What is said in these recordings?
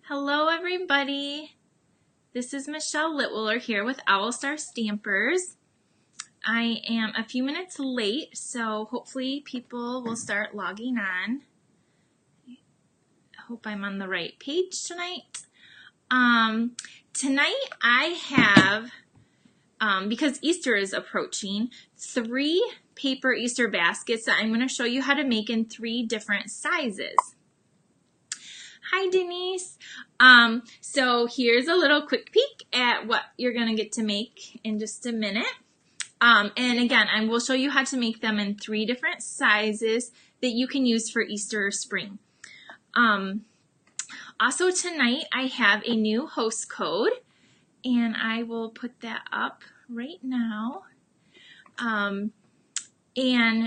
Hello everybody, this is Michelle Litwiller here with Owl Star Stampers. I am a few minutes late, so hopefully people will start logging on. I hope I'm on the right page tonight. Tonight I have, because Easter is approaching, 3 paper Easter baskets that I'm going to show you how to make in 3 different sizes. Hi Denise. So here's a little quick peek at what you're going to get to make in just a minute. And again, I will show you how to make them in 3 different sizes that you can use for Easter or spring. Also tonight I have a new host code, and I will put that up right now. And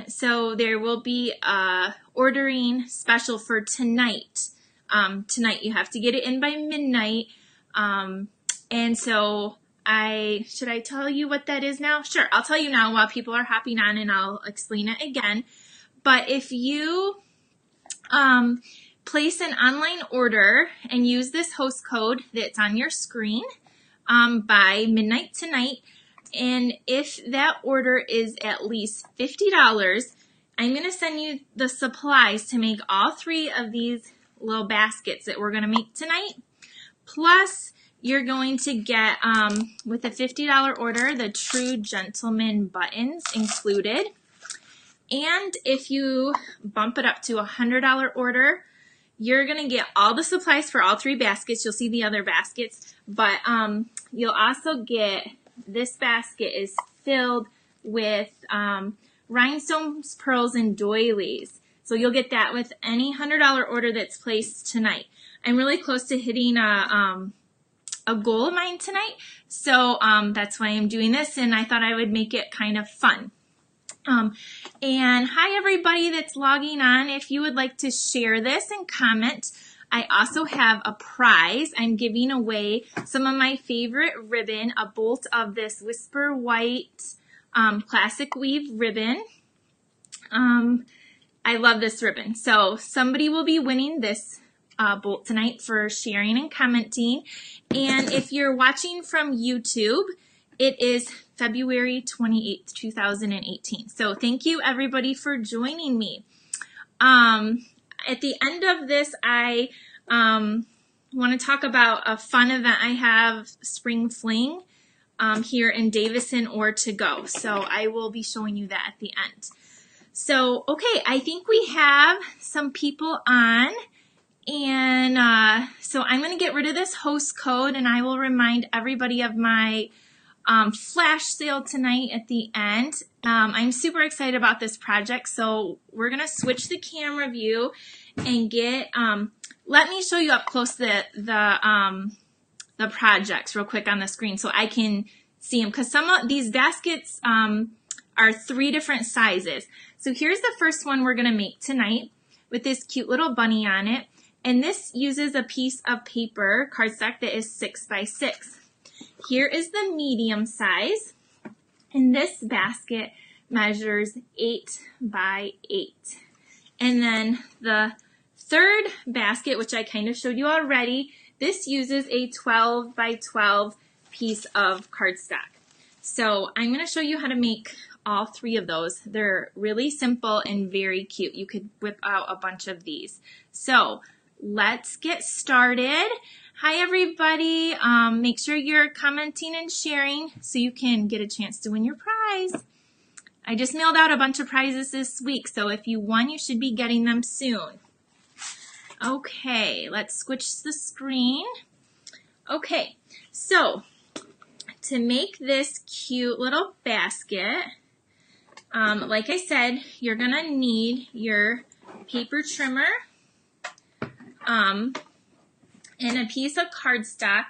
so there will be a ordering special for tonight. Tonight you have to get it in by midnight, and so should I tell you what that is now? Sure, I'll tell you now while people are hopping on, and I'll explain it again. But if you place an online order and use this host code that's on your screen by midnight tonight, and if that order is at least $50, I'm going to send you the supplies to make all 3 of these little baskets that we're going to make tonight. Plus, you're going to get, with a $50 order, the True Gentleman buttons included. And if you bump it up to a $100 order, you're going to get all the supplies for all 3 baskets. You'll see the other baskets, but you'll also get, this basket is filled with rhinestones, pearls, and doilies. So you'll get that with any $100 order that's placed tonight. I'm really close to hitting a goal of mine tonight, so that's why I'm doing this, and I thought I would make it kind of fun. And hi everybody that's logging on. If you would like to share this and comment, I also have a prize. I'm giving away some of my favorite ribbon, a bolt of this Whisper White classic weave ribbon. I love this ribbon. So somebody will be winning this bolt tonight for sharing and commenting. And if you're watching from YouTube, it is February 28th, 2018. So thank you everybody for joining me. At the end of this, I want to talk about a fun event I have, Spring Fling, here in Davison or to go. So I will be showing you that at the end. So, okay, I think we have some people on, and so I'm going to get rid of this host code, and I will remind everybody of my flash sale tonight at the end. I'm super excited about this project, so we're going to switch the camera view and get, let me show you up close the projects real quick on the screen so I can see them, because some of these baskets are 3 different sizes. So here's the first one we're going to make tonight with this cute little bunny on it. And this uses a piece of paper, cardstock, that is 6 by 6. Here is the medium size. And this basket measures 8 by 8. And then the third basket, which I kind of showed you already, this uses a 12 by 12 piece of cardstock. So I'm going to show you how to make all 3 of those. They're really simple and very cute. You could whip out a bunch of these. So let's get started. Hi everybody. Make sure you're commenting and sharing so you can get a chance to win your prize. I just mailed out a bunch of prizes this week, so if you won, you should be getting them soon. Okay, let's switch the screen. Okay, so to make this cute little basket, like I said, you're going to need your paper trimmer and a piece of cardstock,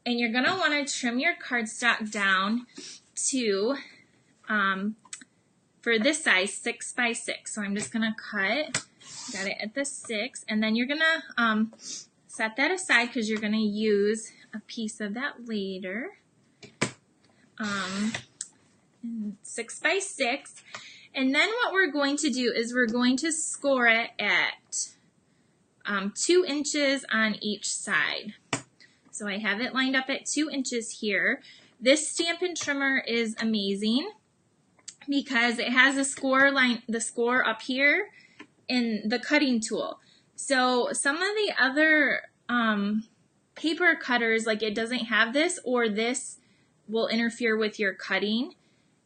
and you're going to want to trim your cardstock down to, for this size, 6 by 6. So I'm just going to cut, got it at the 6, and then you're going to set that aside because you're going to use a piece of that later. 6 by 6, and then what we're going to do is we're going to score it at 2 inches on each side. So I have it lined up at 2 inches here. This Stampin' Trimmer is amazing because it has a score line, the score up here, and the cutting tool. So some of the other paper cutters, like it doesn't have this, or this will interfere with your cutting.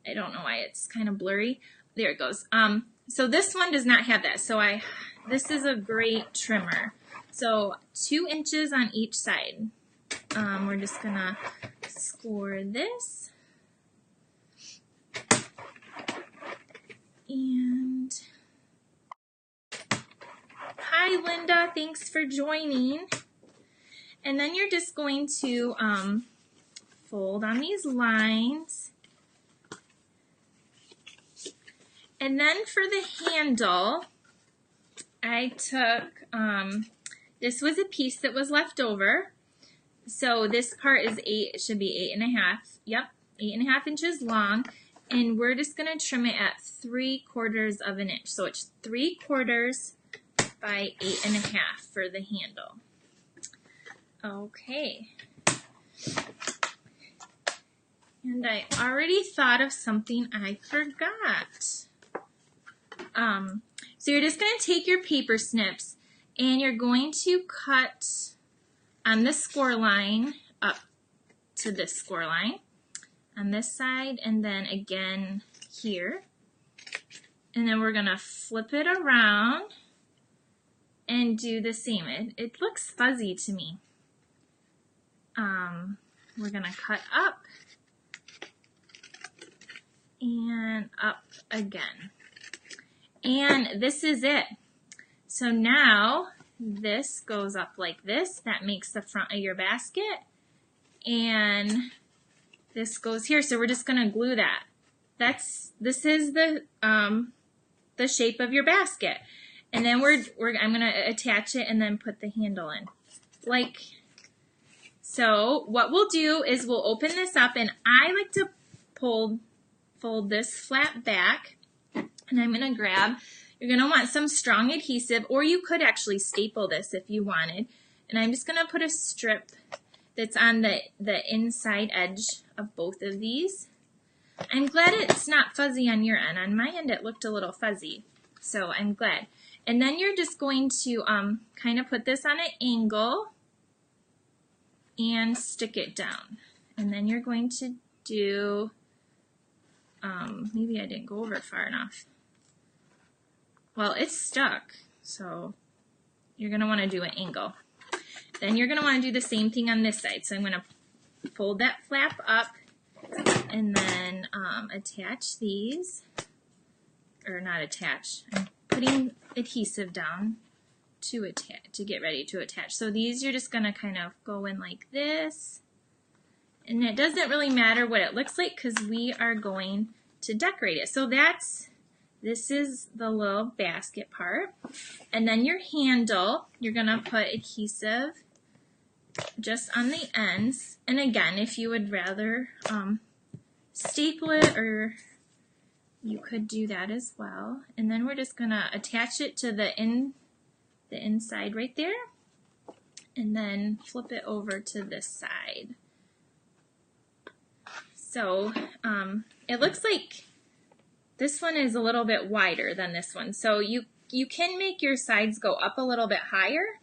I don't know why it's kind of blurry. There it goes. So this one does not have that. So this is a great trimmer. So 2 inches on each side. We're just gonna score this. And hi Linda, thanks for joining. And then you're just going to fold on these lines. And then for the handle, I took, this was a piece that was left over. So this part is it should be 8.5, yep, 8.5 inches long. And we're just gonna trim it at 3/4 of an inch. So it's 3/4 by 8.5 for the handle. Okay. And I already thought of something I forgot. So you're just going to take your paper snips and you're going to cut on the score line up to this score line on this side, and then again here. And then we're going to flip it around and do the same. It looks fuzzy to me. We're going to cut up and up again. And this is it. So now this goes up like this. That makes the front of your basket. And this goes here. So we're just going to glue that. This is the shape of your basket. And then I'm going to attach it and then put the handle in. So what we'll do is we'll open this up, and I like to fold this flat back, and I'm going to grab, you're going to want some strong adhesive, or you could actually staple this if you wanted. And I'm just going to put a strip that's on the inside edge of both of these. I'm glad it's not fuzzy on your end. On my end it looked a little fuzzy, so I'm glad. And then you're just going to kind of put this on an angle and stick it down. And then you're going to do, maybe I didn't go over it far enough. Well, it's stuck, so you're going to want to do an angle. Then you're going to want to do the same thing on this side. So I'm going to fold that flap up and then attach these, or not attach, I'm putting adhesive down to get ready to attach. So these you're just going to kind of go in like this, and it doesn't really matter what it looks like because we are going to decorate it. So this is the little basket part, and then your handle, you're going to put adhesive just on the ends. And again, if you would rather staple it, or you could do that as well. And then we're just going to attach it to the inside right there, and then flip it over to this side. So it looks like this one is a little bit wider than this one. So you can make your sides go up a little bit higher,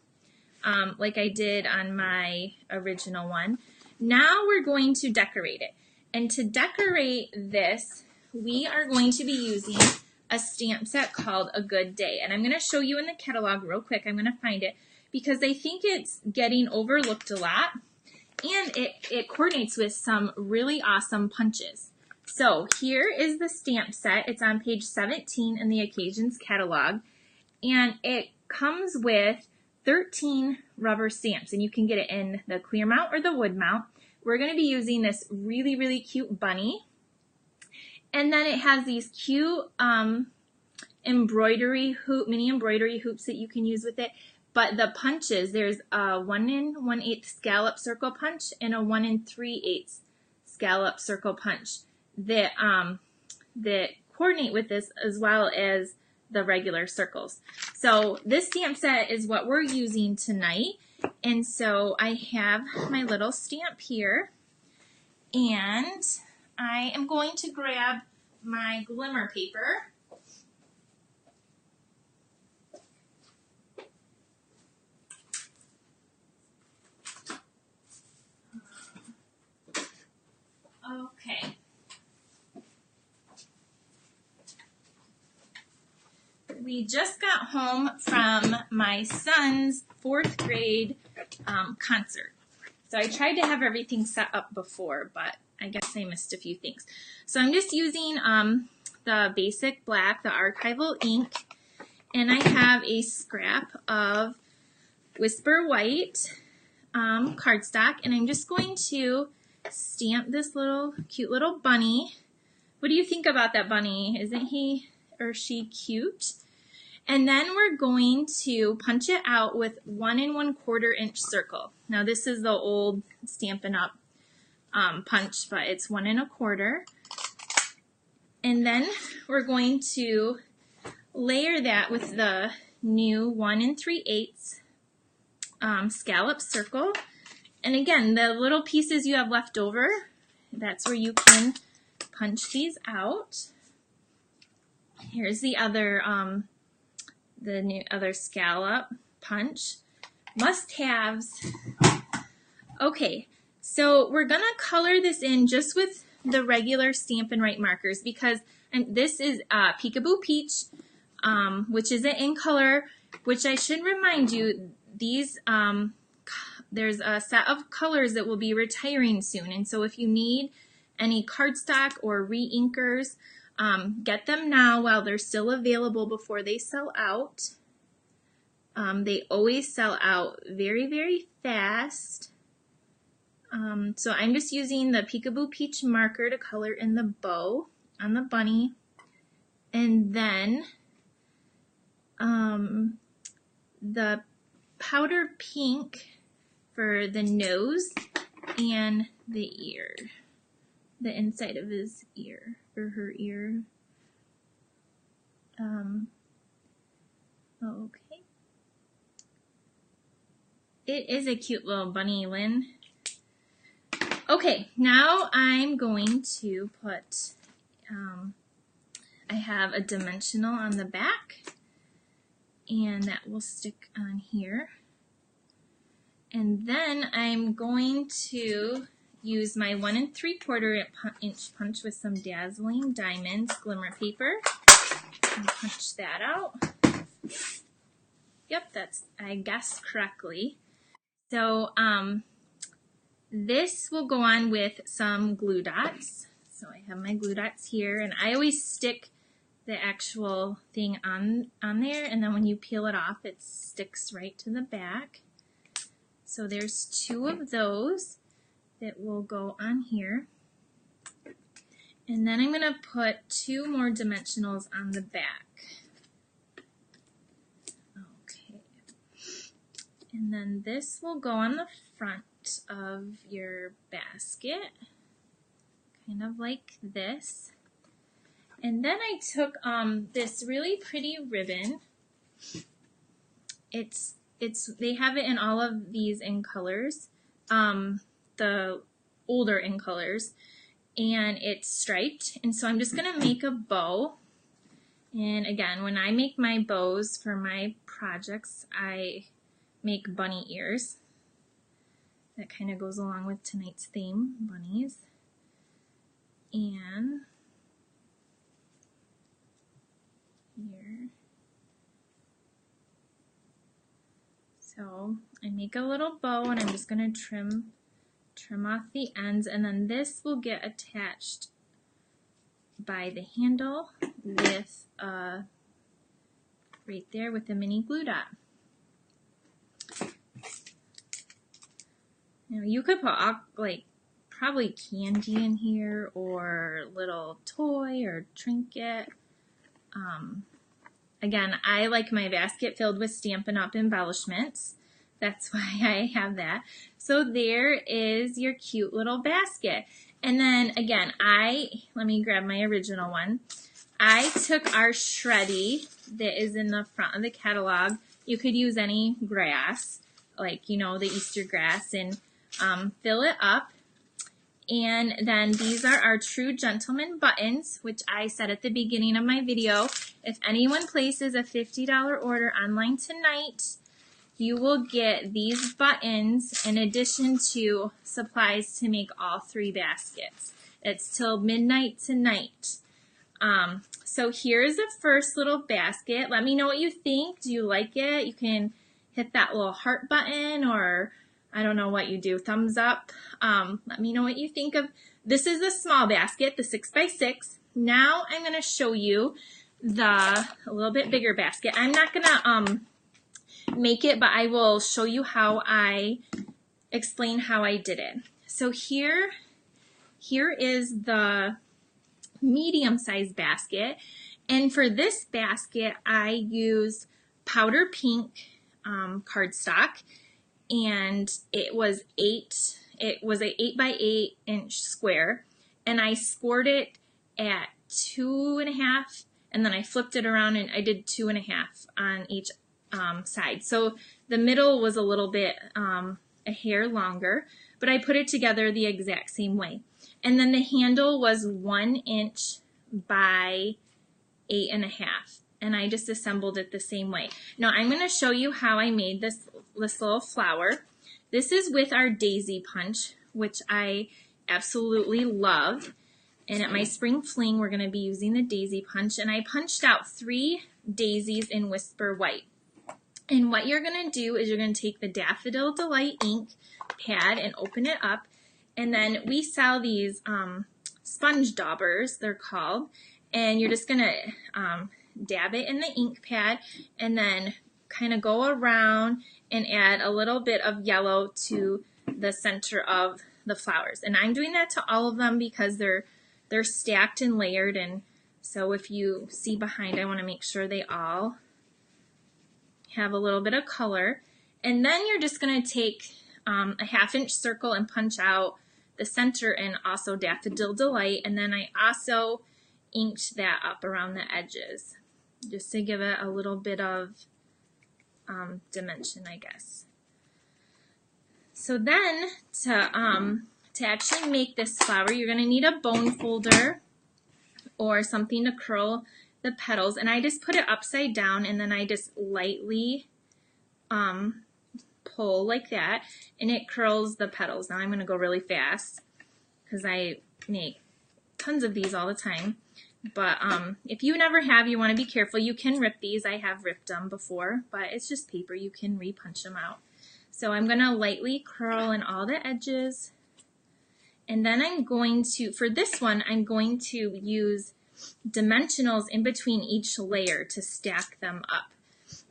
like I did on my original one. Now we're going to decorate it. And to decorate this, we are going to be using a stamp set called A Good Day. And I'm going to show you in the catalog real quick. I'm going to find it because I think it's getting overlooked a lot, and it coordinates with some really awesome punches. So here is the stamp set. It's on page 17 in the Occasions catalog, and it comes with 13 rubber stamps, and you can get it in the clear mount or the wood mount. We're going to be using this really, really cute bunny. And then it has these cute embroidery mini embroidery hoops that you can use with it. But the punches, there's a 1 1/8 scallop circle punch and a 1 3/8 scallop circle punch that coordinate with this, as well as the regular circles. So this stamp set is what we're using tonight. And so I have my little stamp here, and I am going to grab my glimmer paper. Okay. We just got home from my son's 4th grade concert. So I tried to have everything set up before, but I guess I missed a few things. So I'm just using the basic black, the archival ink, and I have a scrap of Whisper White cardstock, and I'm just going to stamp this little cute little bunny. What do you think about that bunny? Isn't he or she cute? And then we're going to punch it out with 1 1/4 inch circle. Now this is the old Stampin' Up punch, but it's 1 1/4. And then we're going to layer that with the new 1 3/8 scallop circle. And again, the little pieces you have left over, that's where you can punch these out. Here's the other other scallop punch. Must-haves. Okay, so we're gonna color this in just with the regular Stampin' Write markers, because this is Peekaboo Peach, which is an in color, which I should remind you, these there's a set of colors that will be retiring soon, and so if you need any cardstock or re-inkers, get them now while they're still available before they sell out. They always sell out very, very fast. So I'm just using the Peekaboo Peach marker to color in the bow on the bunny, and then the powder pink for the nose and the ear, the inside of his ear or her ear. Okay. It is a cute little bunny, Lynn. Okay, now I'm going to put, I have a dimensional on the back, and that will stick on here. And then I'm going to use my 1 3/4 inch punch with some Dazzling Diamonds glimmer paper and punch that out. Yep, that's, I guessed correctly. So this will go on with some glue dots. So I have my glue dots here, and I always stick the actual thing on there, and then when you peel it off, it sticks right to the back. So there's 2 of those that will go on here. And then I'm going to put 2 more dimensionals on the back. Okay. And then this will go on the front of your basket, kind of like this. And then I took this really pretty ribbon. They have it in all of these in colors, the older in colors, and it's striped. And so I'm just going to make a bow. And again, when I make my bows for my projects, I make bunny ears. That kind of goes along with tonight's theme, bunnies. And here. So I make a little bow, and I'm just going to trim off the ends, and then this will get attached by the handle with right there with the mini glue dot. Now you could put like probably candy in here or little toy or trinket. Again, I like my basket filled with Stampin' Up! Embellishments. That's why I have that. So there is your cute little basket. And then again, let me grab my original one. I took our shreddy that is in the front of the catalog. You could use any grass, like, you know, the Easter grass, and fill it up. And then these are our True Gentleman buttons, which I said at the beginning of my video. If anyone places a $50 order online tonight, you will get these buttons in addition to supplies to make all 3 baskets. It's till midnight tonight. So here's the first little basket. Let me know what you think. Do you like it? You can hit that little heart button, or I don't know what you do, thumbs up. Let me know what you think of. This is the small basket, the 6x6. Now I'm going to show you a little bit bigger basket. I'm not going to make it, but I will show you how I explain how I did it. So here is the medium-sized basket, and for this basket I used powder pink cardstock, and it was a 8x8 inch square, and I scored it at 2.5, and then I flipped it around and I did 2.5 on each side. So the middle was a little bit a hair longer, but I put it together the exact same way. And then the handle was 1 inch by 8.5, and I just assembled it the same way. Now I'm going to show you how I made this little flower. This is with our daisy punch, which I absolutely love. And at my spring fling, we're going to be using the daisy punch, and I punched out 3 daisies in Whisper White. And what you're going to do is you're going to take the Daffodil Delight ink pad and open it up. And then we sell these sponge daubers, they're called. And you're just going to dab it in the ink pad and then kind of go around and add a little bit of yellow to the center of the flowers. And I'm doing that to all of them because they're stacked and layered. And so if you see behind, I want to make sure they all have a little bit of color. And then you're just going to take a 1/2 inch circle and punch out the center and also Daffodil Delight. And then I also inked that up around the edges just to give it a little bit of dimension, I guess. So then to actually make this flower, you're going to need a bone folder or something to curl the petals, and I just put it upside down, and then I just lightly pull like that, and it curls the petals. Now I'm going to go really fast because I make tons of these all the time. But if you never have, you want to be careful. You can rip these. I have ripped them before, but it's just paper. You can re-punch them out. So I'm going to lightly curl in all the edges. And then I'm going to, for this one, I'm going to use dimensionals in between each layer to stack them up.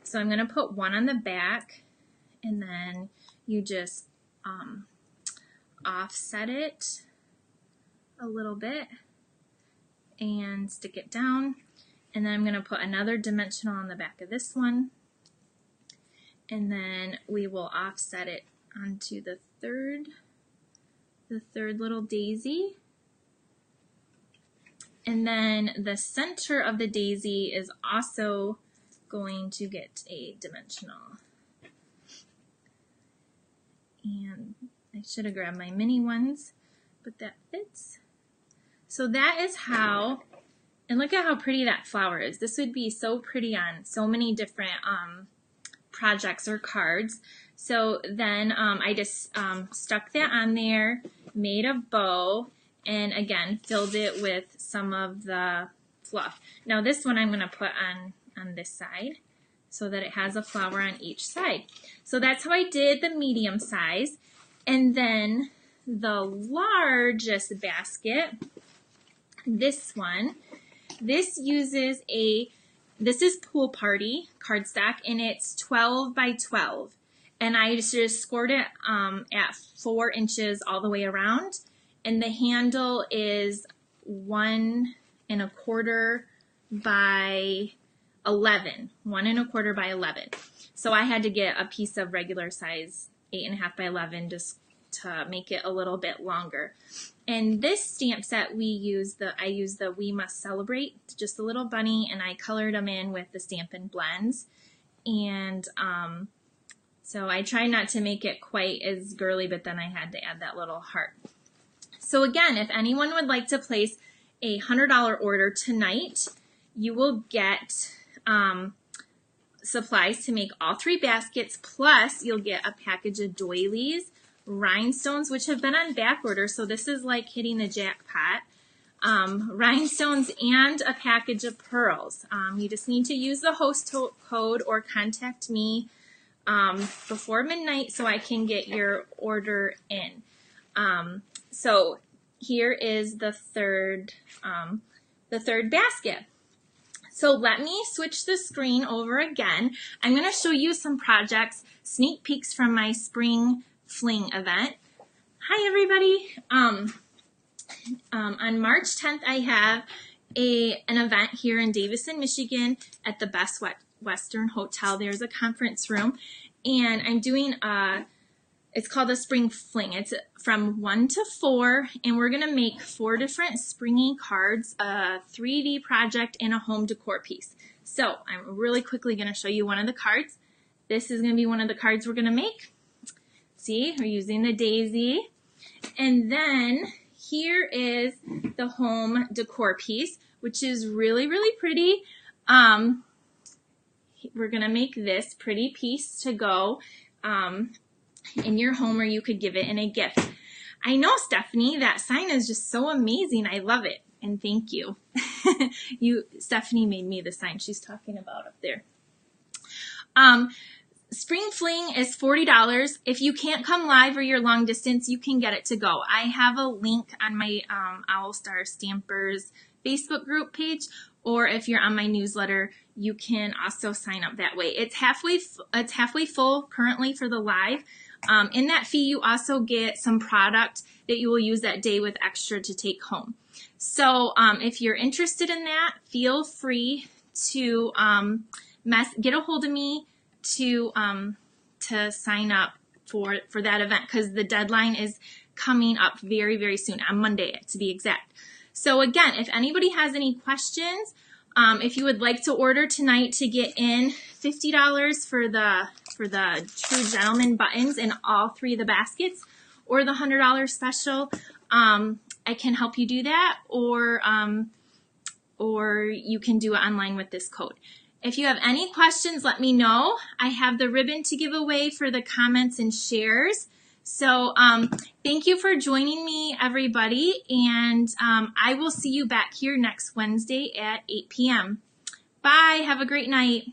So I'm going to put one on the back, and then you just offset it a little bit and stick it down, and then I'm going to put another dimensional on the back of this one, and then we will offset it onto the third little daisy. And then the center of the daisy is also going to get a dimensional. And I should have grabbed my mini ones, but that fits. So that is how, and look at how pretty that flower is. This would be so pretty on so many different projects or cards. So then I just stuck that on there, made a bow, and again filled it with some of the fluff. Now this one I'm going to put on this side so that it has a flower on each side. So that's how I did the medium size. And then the largest basket, this one, this uses this is Pool Party cardstock, and it's 12 by 12. And I just scored it at 4 inches all the way around. And the handle is 1 1/4 by 11. 1 1/4 by 11. So I had to get a piece of regular size 8.5 by 11 to make it a little bit longer. And this stamp set I use the We Must Celebrate, just a little bunny, and I colored them in with the Stampin' Blends. And so I tried not to make it quite as girly, but then I had to add that little heart. So again, if anyone would like to place a $100 order tonight, you will get supplies to make all 3 baskets, plus you'll get a package of doilies, rhinestones, which have been on back order, so this is like hitting the jackpot, rhinestones, and a package of pearls. You just need to use the host code or contact me before midnight so I can get your order in. So here is the third basket. So let me switch the screen over again. I'm going to show you some projects, sneak peeks from my spring fling event. Hi everybody. On March 10th I have an event here in Davison, Michigan at the Best Western Hotel. There's a conference room, and I'm doing it's called the Spring Fling. It's from 1 to 4, and we're going to make 4 different springy cards, a 3D project, and a home decor piece. So I'm really quickly going to show you one of the cards. This is going to be one of the cards we're going to make. See, we're using the daisy. And then here is the home decor piece, which is really, really pretty. We're going to make this pretty piece to go in your home, or you could give it in a gift. I know, Stephanie, that sign is just so amazing. I love it, and thank you. Stephanie made me the sign she's talking about up there. Spring Fling is $40. If you can't come live or you're long distance, you can get it to go. I have a link on my Owl Star Stampers Facebook group page, or if you're on my newsletter, you can also sign up that way. It's halfway full currently for the live. In that fee, you also get some product that you will use that day with extra to take home. So if you're interested in that, feel free to get a hold of me to sign up for that event, because the deadline is coming up very, very soon, on Monday to be exact. So again, if anybody has any questions, if you would like to order tonight to get in $50 for the True Gentleman buttons in all 3 of the baskets, or the $100 special, I can help you do that, or you can do it online with this code. If you have any questions, let me know. I have the ribbon to give away for the comments and shares. So thank you for joining me, everybody, and I will see you back here next Wednesday at 8 p.m. Bye. Have a great night.